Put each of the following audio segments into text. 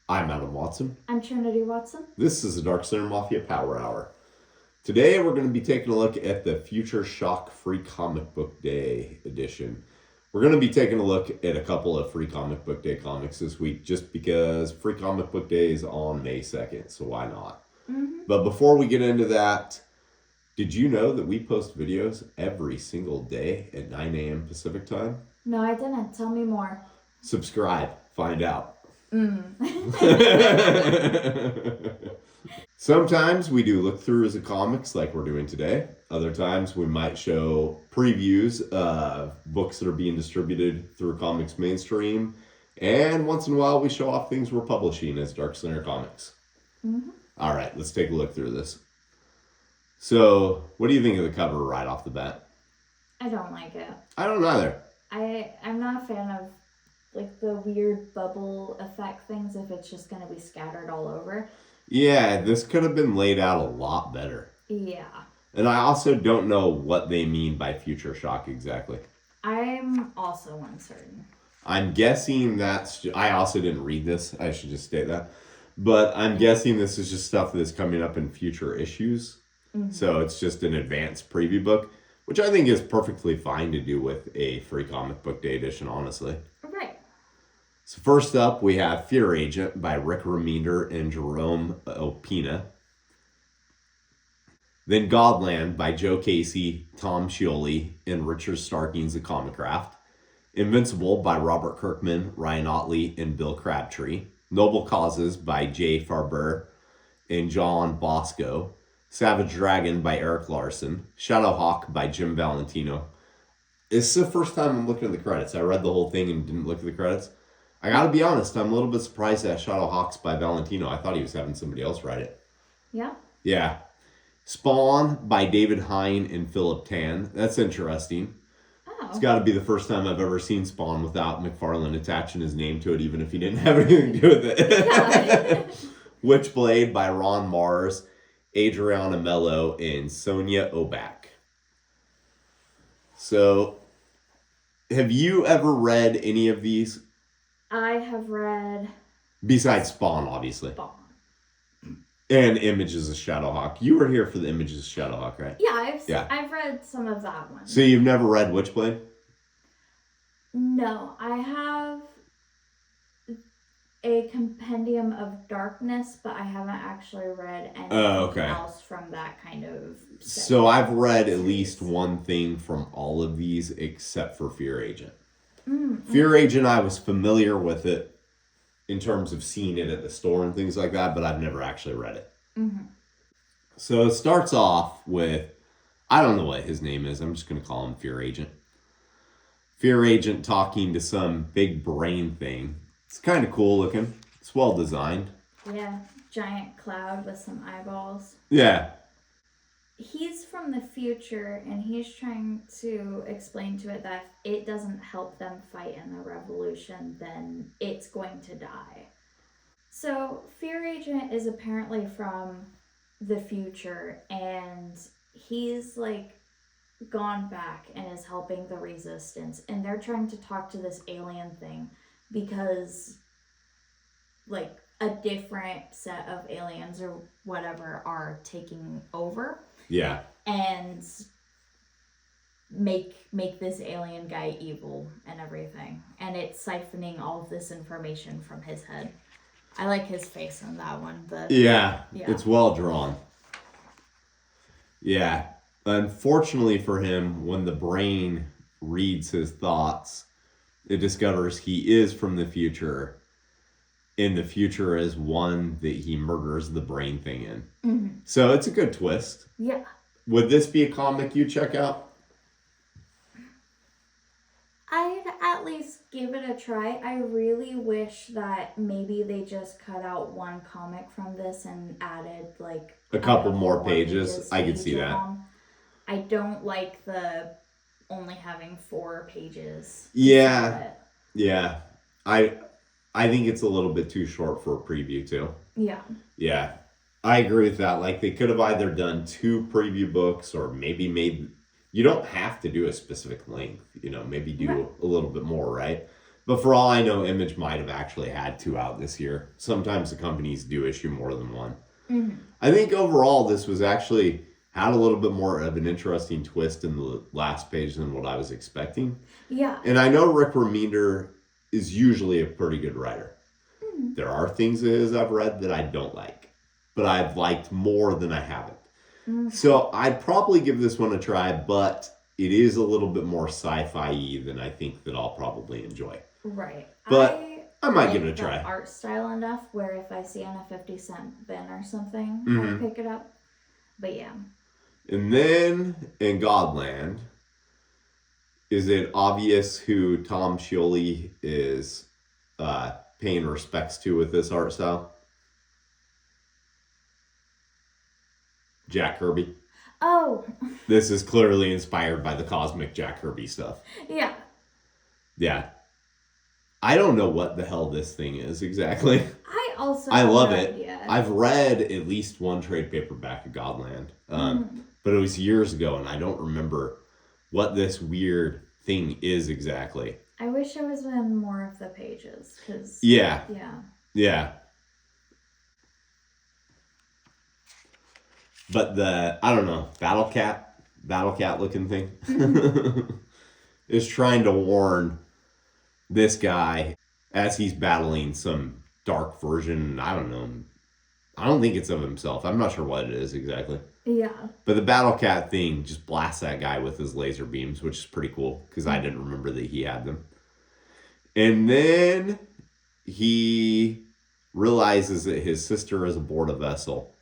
I'm Adam Watson. I'm Trinity Watson. This is the Dark Center Mafia Power Hour. Today we're going to be taking a look at the Future Shock Free Comic Book Day edition. We're going to be taking a look at a couple of Free Comic Book Day comics this week just because Free Comic Book Day is on May 2nd, so why not? But before we get into that, did you know that we post videos every single day at 9 a.m. Pacific time? No, I didn't. Tell me more. Subscribe. Find out. Sometimes we do look-throughs of comics like we're doing today. Other times we might show previews of books that are being distributed through Comics Mainstream. And once in a while we show off things we're publishing as Dark Center Comics. All right, let's take a look through this. So, what do you think of the cover right off the bat? I don't like it. I don't either. I'm not a fan of like the weird bubble effect things if it's just going to be scattered all over. Yeah, this could have been laid out a lot better. Yeah. And I also don't know what they mean by Future Shock exactly. I'm also uncertain. I'm guessing I also didn't read this. I should just state that. But I'm guessing this is just stuff that's coming up in future issues. So it's just an advanced preview book, which I think is perfectly fine to do with a Free Comic Book Day edition, honestly. Right. So first up, we have Fear Agent by Rick Remender and Jerome Opina. Then Godland by Joe Casey, Tom Scioli, and Richard Starkings of Comicraft. Invincible by Robert Kirkman, Ryan Ottley, and Bill Crabtree. Noble Causes by Jay Farber and John Bosco. Savage Dragon by Eric Larson. Shadowhawk by Jim Valentino. This is the first time I'm looking at the credits. I read the whole thing and didn't look at the credits. I gotta be honest, I'm a little bit surprised that Shadowhawk's by Valentino. I thought he was having somebody else write it. Yeah? Yeah. Spawn by David Hine and Philip Tan. That's interesting. Oh. It's got to be the first time I've ever seen Spawn without McFarlane attaching his name to it, even if he didn't have anything to do with it. Yeah. Witchblade by Ron Mars, Adriana Mello, and Sonia Oback. So, have you ever read any of these? I have read Besides Spawn, obviously. Spawn. And Images of Shadowhawk. You were here for the Images of Shadowhawk, right? Yeah, I've read some of that one. So you've never read Witchblade? No, I have a Compendium of Darkness, but I haven't actually read anything else from that kind of set. So I've read at least one thing from all of these except for Fear Agent. Fear Agent, I was familiar with it in terms of seeing it at the store and things like that, but I've never actually read it. So it starts off with, I don't know what his name is. I'm just going to call him Fear Agent. Fear Agent talking to some big brain thing. It's kind of cool looking. It's well designed. Yeah, giant cloud with some eyeballs. Yeah. He's from the future, and he's trying to explain to it that if it doesn't help them fight in the revolution, then it's going to die. So, Fear Agent is apparently from the future, and he's, gone back and is helping the resistance, and they're trying to talk to this alien thing because, a different set of aliens or whatever are taking over. Yeah. And make this alien guy evil and everything. And it's siphoning all of this information from his head. I like his face in that one. Yeah, it's well drawn. Yeah. Unfortunately for him, when the brain reads his thoughts, it discovers he is from the future. And the future is one that he murders the brain thing in. So it's a good twist. Yeah. Would this be a comic you check out? I'd at least give it a try. I really wish that maybe they just cut out one comic from this and added a couple more pages. I could see that. I don't like the only having 4 pages. Yeah. Yeah. I think it's a little bit too short for a preview too. Yeah. Yeah. I agree with that. They could have either done 2 preview books or maybe made... You don't have to do a specific length, maybe do a little bit more, right? But for all I know, Image might have actually had 2 out this year. Sometimes the companies do issue more than one. Mm-hmm. I think overall this was actually had a little bit more of an interesting twist in the last page than what I was expecting. Yeah. And I know Rick Remender is usually a pretty good writer. Mm-hmm. There are things of his I've read that I don't like, but I've liked more than I haven't. Mm-hmm. So I'd probably give this one a try, but it is a little bit more sci-fi-y than I think that I'll probably enjoy. Right. But I might like give it a try. The art style enough where if I see on a 50-cent bin or something, Mm-hmm. I'll pick it up. But yeah. And then in Godland, is it obvious who Tom Scioli is paying respects to with this art style? Jack Kirby. Oh. This is clearly inspired by the cosmic Jack Kirby stuff. Yeah. Yeah. I don't know what the hell this thing is exactly. I love no it. Idea. I've read at least one trade paperback of Godland, but it was years ago, and I don't remember what this weird thing is exactly. I wish it was in more of the pages, because yeah. But I don't know, battle cat looking thing is trying to warn this guy as he's battling some dark version. I don't know. I don't think it's of himself. I'm not sure what it is exactly. Yeah. But the battle cat thing just blasts that guy with his laser beams, which is pretty cool because I didn't remember that he had them. And then he realizes that his sister is aboard a vessel.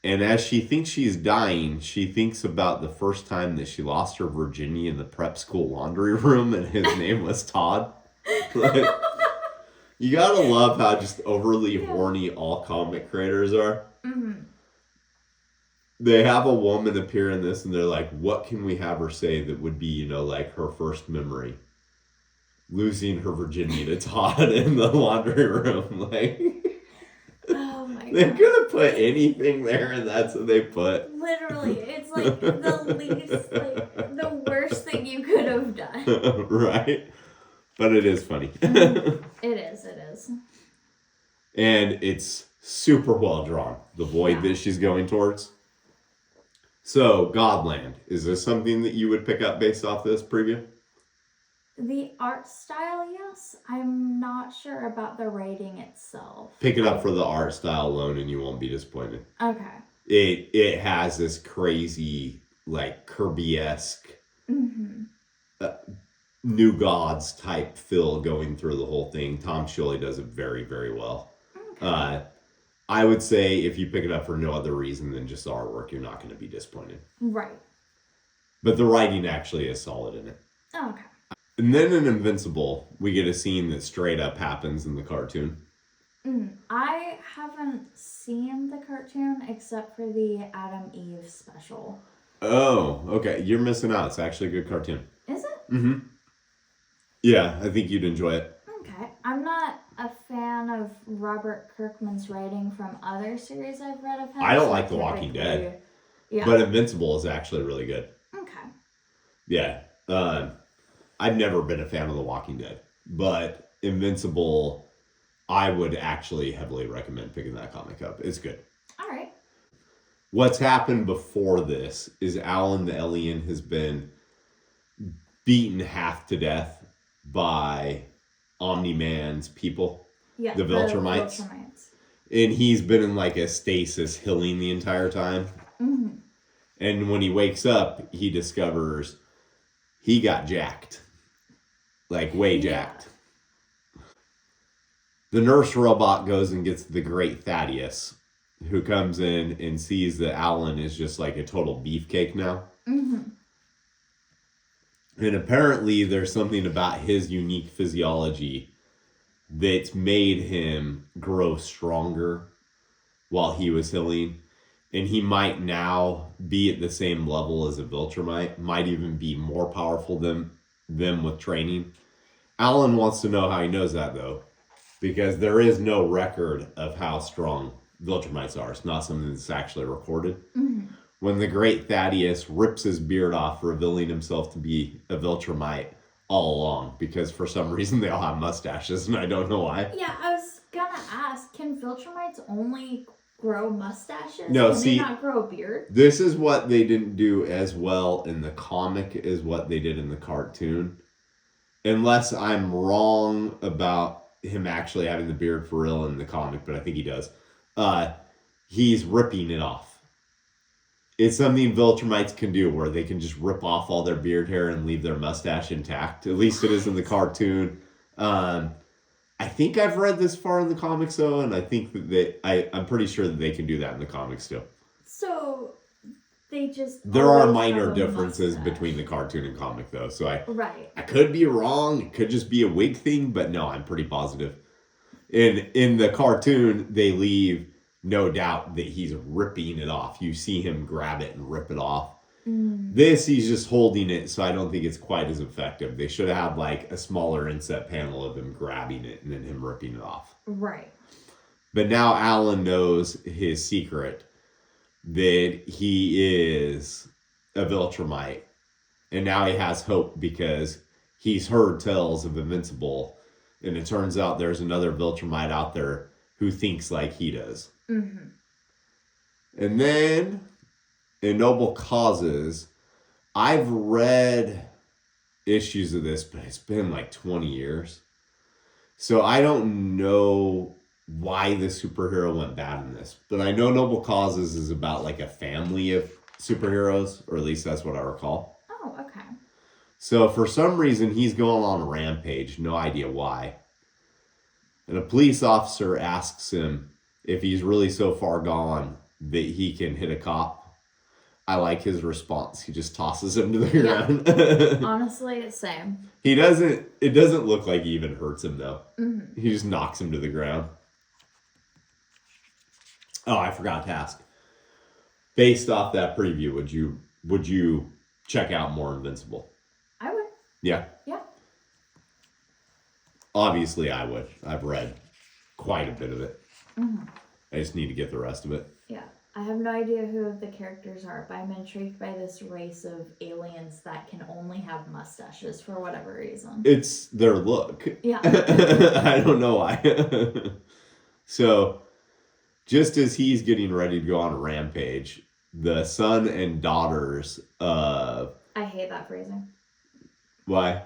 And as she thinks she's dying, she thinks about the first time that she lost her virginity in the prep school laundry room, and his name was Todd. Like, you gotta love how just overly horny all comic creators are. Mm-hmm. They have a woman appear in this, and they're like, what can we have her say that would be, like her first memory? Losing her virginity to Todd in the laundry room. Like, oh my god. They could have put anything there, and that's what they put. Literally, it's like the least, like, the worst thing you could have done. Right? But it is funny. It is. And it's super well drawn, the void that she's going towards. So, Godland, is there something that you would pick up based off this preview? The art style, yes. I'm not sure about the writing itself. Pick it up for the art style alone and you won't be disappointed. Okay. It has this crazy, like, Kirby-esque New Gods type feel going through the whole thing. Tom Scioli does it very, very well. Okay. I would say if you pick it up for no other reason than just the artwork, you're not going to be disappointed. Right. But the writing actually is solid in it. Oh, okay. And then in Invincible, we get a scene that straight up happens in the cartoon. I haven't seen the cartoon except for the Adam Eve special. Oh, okay. You're missing out. It's actually a good cartoon. Is it? Mm-hmm. Yeah, I think you'd enjoy it. Okay. I'm not a fan of Robert Kirkman's writing from other series I've read of him. I don't like The Walking Dead. Yeah. But Invincible is actually really good. Okay. Yeah. I've never been a fan of The Walking Dead. But Invincible, I would actually heavily recommend picking that comic up. It's good. All right. What's happened before this is Alan the Alien has been beaten half to death by Omni-Man's people, the Viltrumites. And he's been in like a stasis healing the entire time. Mm-hmm. And when he wakes up, he discovers he got jacked. Like way jacked. The nurse robot goes and gets the great Thaddeus, who comes in and sees that Alan is just like a total beefcake now. Mm-hmm. And apparently there's something about his unique physiology that's made him grow stronger while he was healing. And he might now be at the same level as a Viltrumite, might even be more powerful than them with training. Alan wants to know how he knows that, though, because there is no record of how strong Viltrumites are. It's not something that's actually recorded. Mm-hmm. When the great Thaddeus rips his beard off, revealing himself to be a Viltrumite, all along, because for some reason they all have mustaches, and I don't know why. Yeah, I was gonna ask, can Viltrumites only grow mustaches? No, can see, they not grow a beard? this is what they didn't do as well in the comic as what they did in the cartoon. Unless I'm wrong about him actually having the beard for real in the comic, but I think he does. He's ripping it off. It's something Viltrumites can do, where they can just rip off all their beard hair and leave their mustache intact. At least it is in the cartoon. I think I've read this far in the comics, though, and I think that I'm pretty sure that they can do that in the comics, too. So they just... There are always minor have a differences mustache. between the cartoon and comic, though, so Right. I could be wrong. It could just be a wig thing, but no, I'm pretty positive. In the cartoon, they leave no doubt that he's ripping it off. You see him grab it and rip it off. This, he's just holding it, so I don't think it's quite as effective. They should have had like a smaller inset panel of him grabbing it and then him ripping it off. Right. But now Alan knows his secret, that he is a Viltrumite. And now he has hope, because he's heard tales of Invincible, and it turns out there's another Viltrumite out there who thinks like he does. Mm-hmm. And then, in Noble Causes, I've read issues of this, but it's been like 20 years. So I don't know why the superhero went bad in this. But I know Noble Causes is about like a family of superheroes, or at least that's what I recall. Oh, okay. So for some reason, he's going on a rampage. No idea why. And a police officer asks him if he's really so far gone that he can hit a cop. I like his response. He just tosses him to the ground. Honestly, same. It doesn't look like he even hurts him, though. Mm-hmm. He just knocks him to the ground. Oh, I forgot to ask. Based off that preview, would you check out more Invincible? I would. Yeah. Yeah. Obviously, I would. I've read quite a bit of it. Mm-hmm. I just need to get the rest of it. Yeah. I have no idea who the characters are, but I'm intrigued by this race of aliens that can only have mustaches for whatever reason. It's their look. Yeah. I don't know why. So, just as he's getting ready to go on a rampage, the son and daughters of... I hate that phrasing. Why?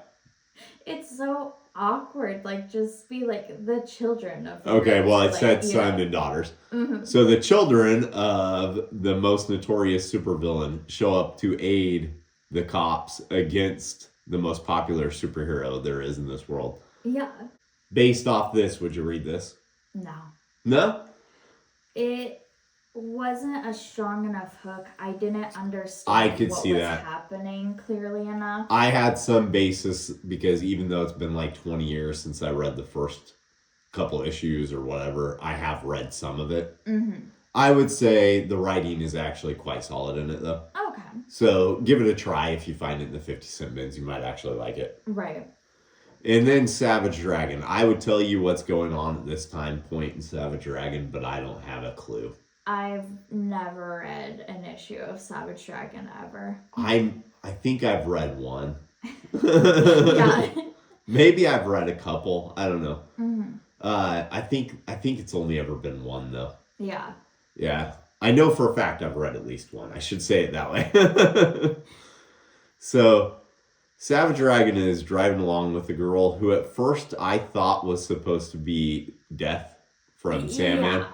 It's so awkward. Like, just be like the children of... Okay, well, it like, said son and daughters. Mm-hmm. So the children of the most notorious supervillain show up to aid the cops against the most popular superhero there is in this world. Yeah. Based off this, would you read this? No. No? It wasn't a strong enough hook. I didn't understand I could what see was that. happening clearly enough. I had some basis, because even though it's been like 20 years since I read the first couple issues or whatever, I have read some of it. Mm-hmm. I would say the writing is actually quite solid in it, though. Okay. So give it a try. If you find it in the 50-cent bins, you might actually like it. Right. And then Savage Dragon. I would tell you what's going on at this time point in Savage Dragon, but I don't have a clue. I've never read an issue of Savage Dragon ever. I think I've read one. Yeah. Maybe I've read a couple. I don't know. Mm-hmm. I think it's only ever been one, though. Yeah. Yeah. I know for a fact I've read at least one. I should say it that way. So, Savage Dragon is driving along with a girl who at first I thought was supposed to be Death from Sandman. Yeah.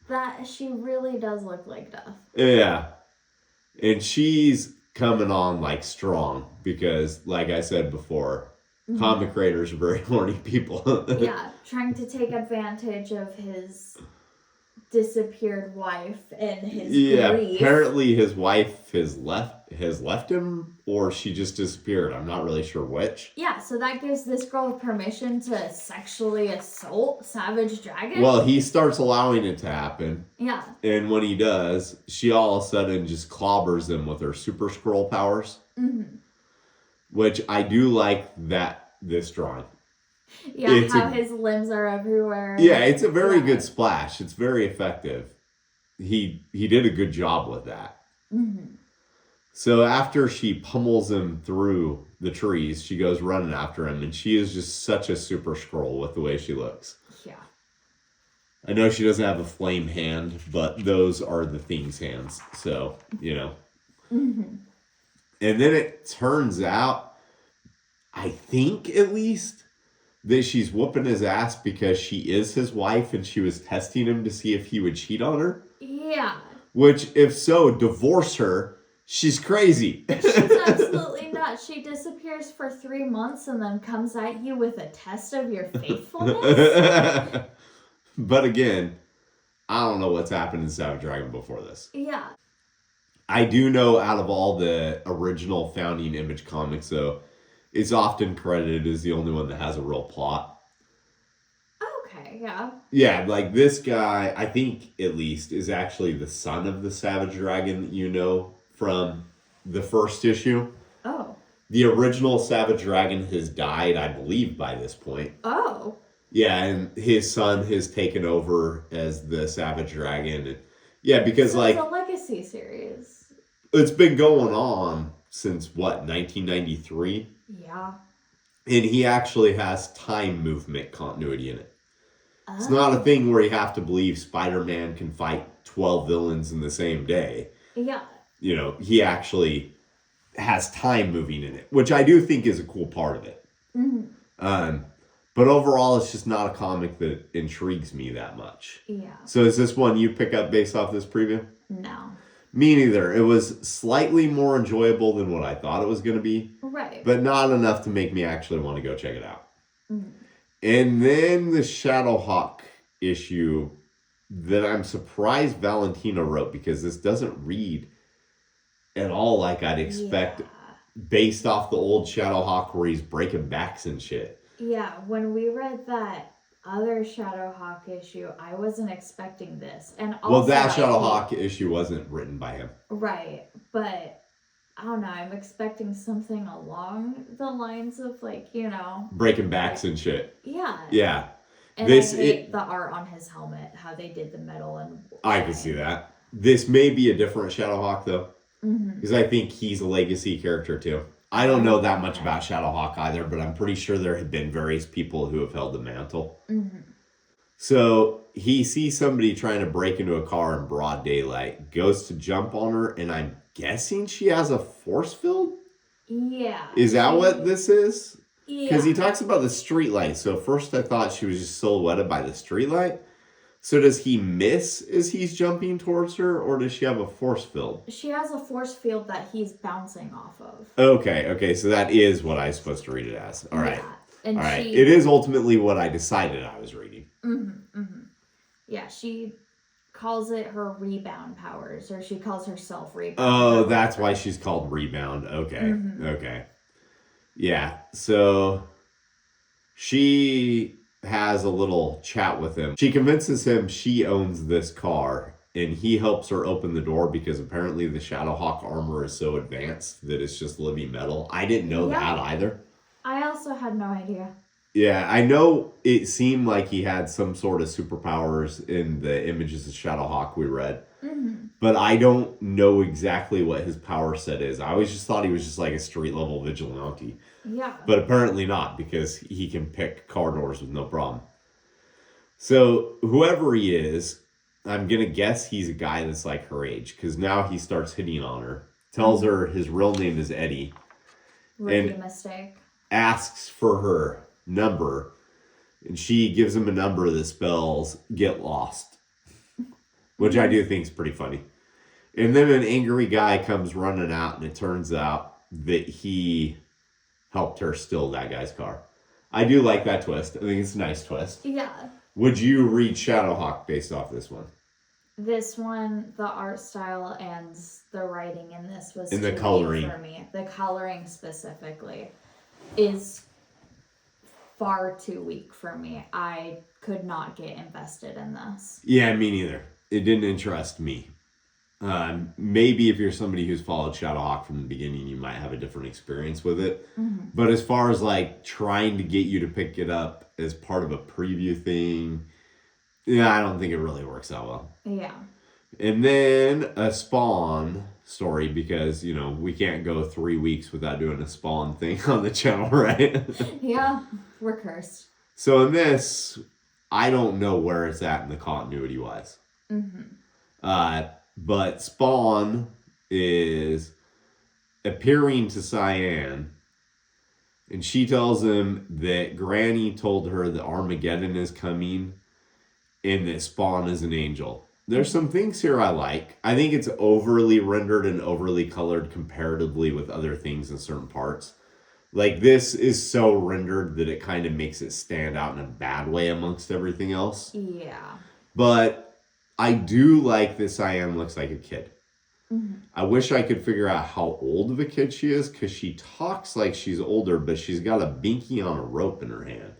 That, she really does look like Death. Yeah. And she's coming on like strong because, like I said before, comic creators are very horny people. Yeah, trying to take advantage of his disappeared wife and his grief. Apparently his wife has left him, or she just disappeared. I'm not really sure which. Yeah, so that gives this girl permission to sexually assault Savage Dragon? Well, he starts allowing it to happen. Yeah. And when he does, she all of a sudden just clobbers him with her super scroll powers. Mm-hmm. Which I do like this drawing. Yeah, it's how his limbs are everywhere. Yeah, it's a very good splash. It's very effective. He did a good job with that. Mm-hmm. So after she pummels him through the trees, she goes running after him, and she is just such a super scroll with the way she looks. Yeah. I know she doesn't have a flame hand, but those are the Thing's hands. So, Mm-hmm. And then it turns out, I think at least, that she's whooping his ass because she is his wife and she was testing him to see if he would cheat on her. Yeah. Which, if so, divorce her. She's crazy. She's absolutely not. She disappears for 3 months and then comes at you with a test of your faithfulness. But again, I don't know what's happened in Savage Dragon before this. Yeah. I do know out of all the original Founding Image comics, though, it's often credited as the only one that has a real plot. Okay, yeah. Yeah, like this guy, I think at least, is actually the son of the Savage Dragon that you know from the first issue. Oh. The original Savage Dragon has died, I believe, by this point. Oh. Yeah, and his son has taken over as the Savage Dragon. Yeah, because so like it's a legacy series. It's been going on since what, 1993? Yeah. And he actually has time movement continuity in it. Oh. It's not a thing where you have to believe Spider-Man can fight 12 villains in the same day. Yeah. He actually has time moving in it, which I do think is a cool part of it. Mm-hmm. But overall, it's just not a comic that intrigues me that much. Yeah. So is this one you pick up based off this preview? No. Me neither. It was slightly more enjoyable than what I thought it was going to be. Right. But not enough to make me actually want to go check it out. Mm. And then the Shadowhawk issue that I'm surprised Valentina wrote, because this doesn't read at all like I'd expect based off the old Shadowhawk where he's breaking backs and shit. Yeah, when we read that other Shadowhawk issue, I wasn't expecting this. And also, that Shadowhawk issue wasn't written by him. Right, but I don't know, I'm expecting something along the lines of breaking backs and shit. Yeah. Yeah. And I hate the art on his helmet, how they did the metal and... I can see that. This may be a different Shadowhawk, though. Because I think he's a legacy character, too. I don't know that much about Shadowhawk either, but I'm pretty sure there have been various people who have held the mantle. Mm-hmm. So he sees somebody trying to break into a car in broad daylight, goes to jump on her, and I'm guessing she has a force field? Yeah. Is that what this is? Yeah. Because he talks about the streetlight. So first I thought she was just silhouetted by the streetlight. So does he miss as he's jumping towards her, or does she have a force field? She has a force field that he's bouncing off of. Okay, so that is what I was supposed to read it as. All right. And all right. It is ultimately what I decided I was reading. Yeah, she calls it her rebound powers, or she calls herself rebound. Oh, that's why she's called Rebound. Okay. Yeah, so she has a little chat with him. She convinces him she owns this car, and he helps her open the door because apparently the Shadowhawk armor is so advanced that it's just living metal. I didn't know that either. I also had no idea. Yeah, I know it seemed like he had some sort of superpowers in the images of Shadowhawk we read. But I don't know exactly what his power set is. I always just thought he was just like a street level vigilante. Yeah. But apparently not, because he can pick car doors with no problem. So whoever he is, I'm going to guess he's a guy that's like her age, because now he starts hitting on her. Tells her his real name is Eddie. Rookie mistake. Asks for her number. And she gives him a number that spells "get lost," which I do think is pretty funny. And then an angry guy comes running out, and it turns out that he helped her steal that guy's car. I do like that twist. I think it's a nice twist. Yeah. Would you read Shadowhawk based off this one? This one, the art style and the writing in this was in the too coloring weak for me. The coloring specifically is far too weak for me. I could not get invested in this. Yeah, me neither. It didn't interest me. Maybe if you're somebody who's followed Shadowhawk from the beginning, you might have a different experience with it. But as far as like trying to get you to pick it up as part of a preview thing, yeah, I don't think it really works out well. Yeah. And then a Spawn story because, we can't go 3 weeks without doing a Spawn thing on the channel, right? Yeah, we're cursed. So in this, I don't know where it's at in the continuity wise. But Spawn is appearing to Cyan, and she tells him that Granny told her that Armageddon is coming and that Spawn is an angel. There's some things here I like. I think it's overly rendered and overly colored comparatively with other things in certain parts. Like, this is so rendered that it kind of makes it stand out in a bad way amongst everything else. Yeah. But I do like that Cyan looks like a kid. I wish I could figure out how old of a kid she is, because she talks like she's older, but she's got a binky on a rope in her hand.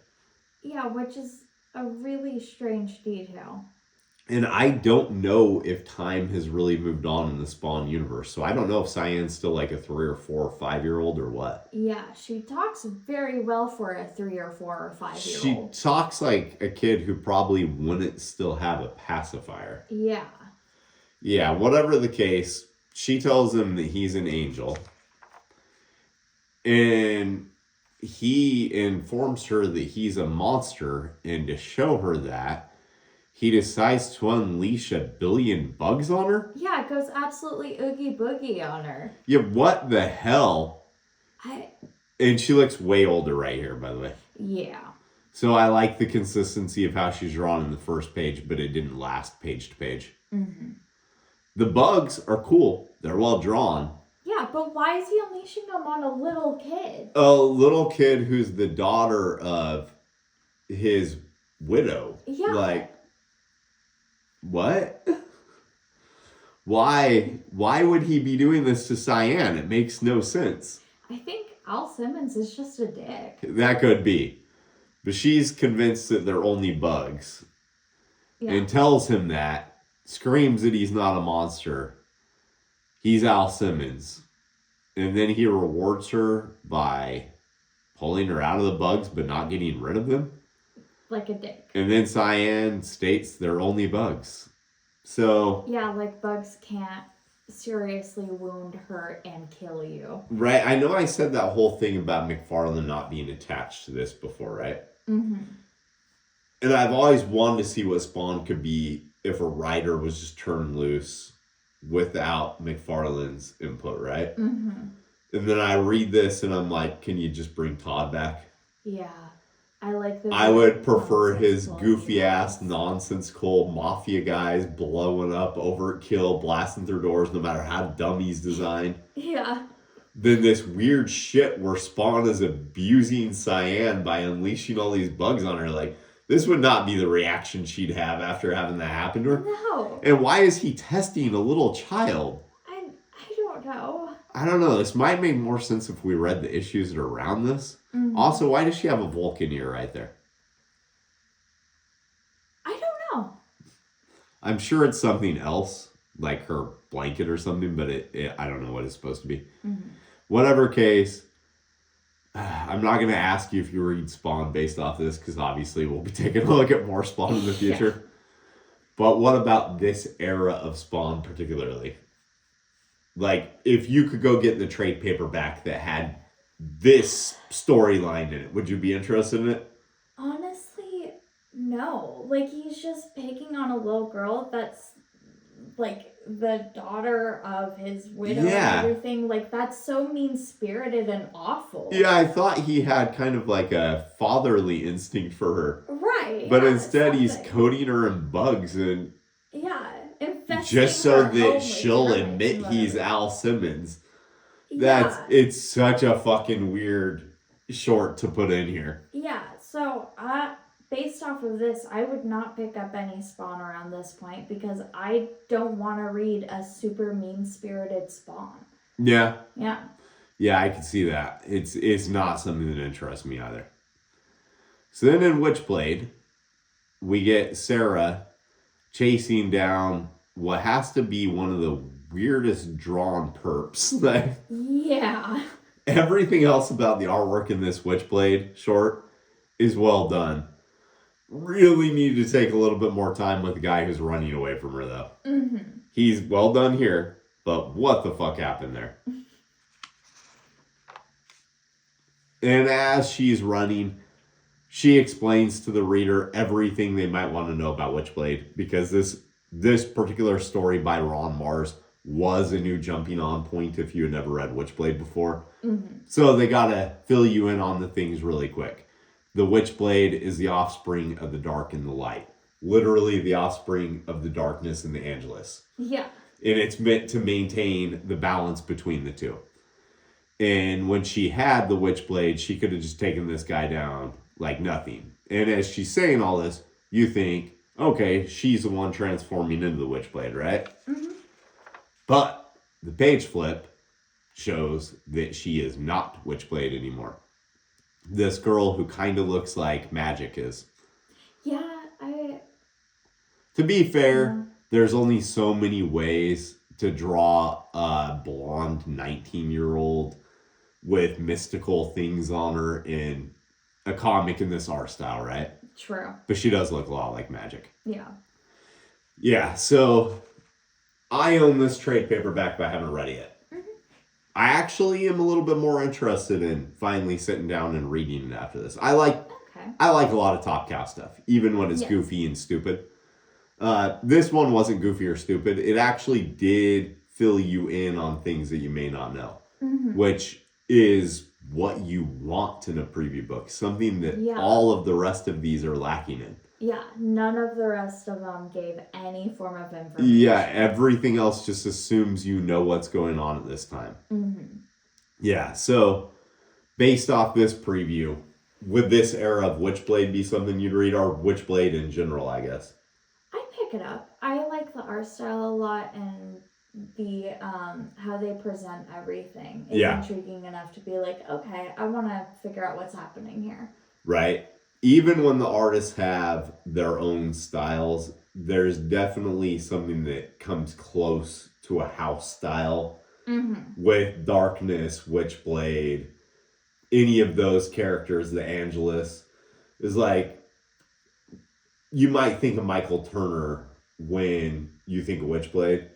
Yeah, which is a really strange detail. And I don't know if time has really moved on in the Spawn universe. So I don't know if Cyan's still like a 3 or 4 or 5-year-old or what. Yeah, she talks very well for a 3 or 4 or 5-year-old. She talks like a kid who probably wouldn't still have a pacifier. Yeah. Yeah, whatever the case, she tells him that he's an angel. And he informs her that he's a monster. And to show her that, he decides to unleash 1 billion bugs on her? Yeah, it goes absolutely oogie boogie on her. Yeah, what the hell? And she looks way older right here, by the way. Yeah. So I like the consistency of how she's drawn in the first page, but it didn't last page to page. The bugs are cool. They're well drawn. Yeah, but why is he unleashing them on a little kid? A little kid who's the daughter of his widow. Yeah. Like, what? Why would he be doing this to Cyan? It makes no sense. I think Al Simmons is just a dick. That could be. But she's convinced that they're only bugs. Yeah. And tells him that. Screams that he's not a monster. He's Al Simmons. And then he rewards her by pulling her out of the bugs but not getting rid of them. Like a dick. And then Cyan states they're only bugs. So... yeah, like bugs can't seriously wound, hurt, and kill you. Right. I know I said that whole thing about McFarlane not being attached to this before, right? And I've always wanted to see what Spawn could be if a writer was just turned loose without McFarlane's input, right? And then I read this and I'm like, can you just bring Todd back? Yeah. I would prefer his goofy ass, nonsensical mafia guys blowing up, overkill, blasting through doors no matter how dumb he's designed. Yeah. Than this weird shit where Spawn is abusing Cyan by unleashing all these bugs on her. Like, this would not be the reaction she'd have after having that happen to her. No. And why is he testing a little child? I don't know. I don't know. This might make more sense if we read the issues that are around this. Also, why does she have a Vulcan ear right there? I don't know. I'm sure it's something else, like her blanket or something, but I don't know what it's supposed to be. Whatever case, I'm not going to ask you if you read Spawn based off this, because obviously we'll be taking a look at more Spawn in the future. Yeah. But what about this era of Spawn particularly? Like, if you could go get the trade paperback that had this storyline in it, would you be interested in it? Honestly, no. Like, he's just picking on a little girl that's, like, the daughter of his widow and everything. Like, that's so mean-spirited and awful. Yeah, I thought he had kind of like a fatherly instinct for her. Right. But instead he's coating her in bugs and... yeah, infesting just so her that she'll admit he's Al Simmons. It's such a fucking weird short to put in here. Yeah, so based off of this, I would not pick up any Spawn around this point because I don't want to read a super mean-spirited Spawn. Yeah. Yeah. Yeah, I can see that. It's not something that interests me either. So then in Witchblade, we get Sarah chasing down what has to be one of the weirdest drawn perps. Like, yeah. Everything else about the artwork in this Witchblade short is well done. Really need to take a little bit more time with the guy who's running away from her, though. He's well done here. But what the fuck happened there? And as she's running, she explains to the reader everything they might want to know about Witchblade, because this particular story by Ron Mars was a new jumping on point if you had never read Witchblade before. Mm-hmm. So they gotta fill you in on the things really quick. The Witchblade is the offspring of the dark and the light. Literally the offspring of the darkness and the Angelus. Yeah. And it's meant to maintain the balance between the two. And when she had the Witchblade, she could have just taken this guy down like nothing. And as she's saying all this, you think, okay, she's the one transforming into the Witchblade, right? Mm-hmm. But the page flip shows that she is not Witchblade anymore. This girl who kind of looks like Magic is. Yeah, To be fair, there's only so many ways to draw a blonde 19-year-old with mystical things on her in a comic in this art style, right? True. But she does look a lot like Magic. Yeah. Yeah, so I own this trade paperback, but I haven't read it yet. Mm-hmm. I actually am a little bit more interested in finally sitting down and reading it after this. I like a lot of Top Cow stuff, even when it's goofy and stupid. This one wasn't goofy or stupid. It actually did fill you in on things that you may not know, which is what you want in a preview book. Something that all of the rest of these are lacking in. Yeah, none of the rest of them gave any form of information. Yeah, everything else just assumes you know what's going on at this time. Mm-hmm. Yeah, so based off this preview, would this era of Witchblade be something you'd read, or Witchblade in general, I guess? I'd pick it up. I like the art style a lot, and the how they present everything is intriguing enough to be like, okay, I want to figure out what's happening here. Right. Even when the artists have their own styles, there's definitely something that comes close to a house style. With Darkness, Witchblade, any of those characters, the Angelus, is like, you might think of Michael Turner when you think of Witchblade,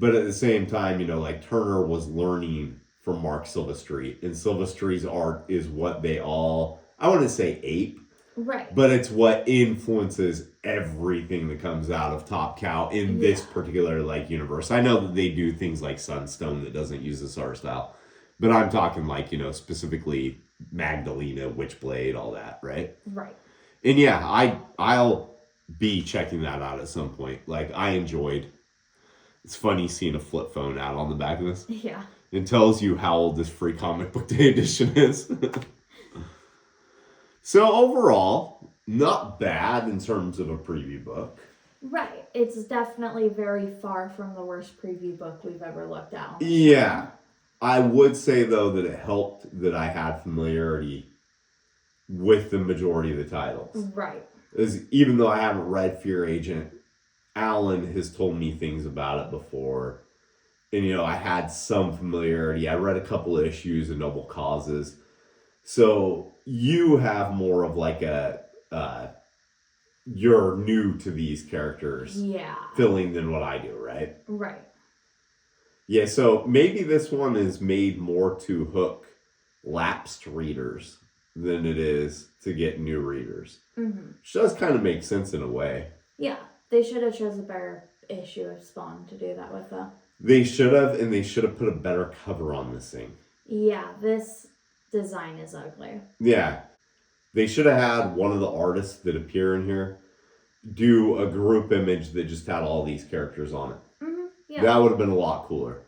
but at the same time, you know, like Turner was learning from Mark Silvestri, and Silvestri's art is what they all, I want to say ape, right? But it's what influences everything that comes out of Top Cow in this particular like universe. I know that they do things like Sunstone that doesn't use this art style, but I'm talking like, you know, specifically Magdalena, Witchblade, all that, right? Right. And yeah, I'll be checking that out at some point. Like, I enjoyed. It's funny seeing a flip phone out on the back of this. Yeah. It tells you how old this free comic book day edition is. So overall, not bad in terms of a preview book. Right. It's definitely very far from the worst preview book we've ever looked at. Yeah. I would say, though, that it helped that I had familiarity with the majority of the titles. Right. As, even though I haven't read Fear Agent, Alan has told me things about it before. And, you know, I had some familiarity. I read a couple of issues of Noble Causes. So you have more of like a, you're new to these characters feeling than what I do, right? Right. Yeah, so maybe this one is made more to hook lapsed readers than it is to get new readers. Which does kind of make sense in a way. Yeah, they should have chosen a better issue of Spawn to do that with, though. They should have, and they should have put a better cover on this thing. Yeah, this design is ugly. Yeah. They should have had one of the artists that appear in here do a group image that just had all these characters on it. Yeah. That would have been a lot cooler.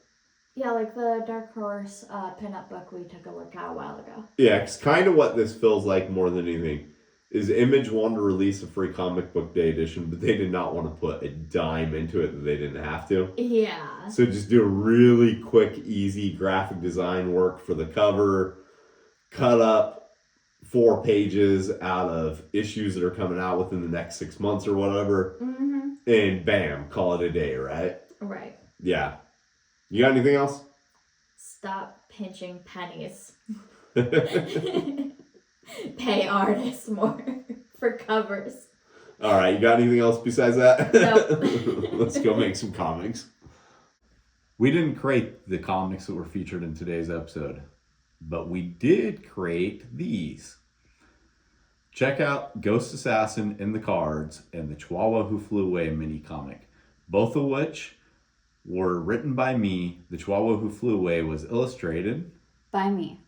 Yeah, like the Dark Horse pinup book we took a look at a while ago. Yeah, it's kind of what this feels like more than anything. Is Image wanted to release a free comic book day edition, but they did not want to put a dime into it that they didn't have to. Yeah. So just do a really quick, easy graphic design work for the cover, cut up 4 pages out of issues that are coming out within the next 6 months or whatever, and bam, call it a day, right? Right. Yeah. You got anything else? Stop pinching pennies. Pay artists more for covers. All right, you got anything else besides that? Nope. Let's go make some comics. We didn't create the comics that were featured in today's episode, but we did create these. Check out Ghost Assassin in the Cards and the Chihuahua Who Flew Away mini comic, both of which were written by me. The Chihuahua Who Flew Away was illustrated by me.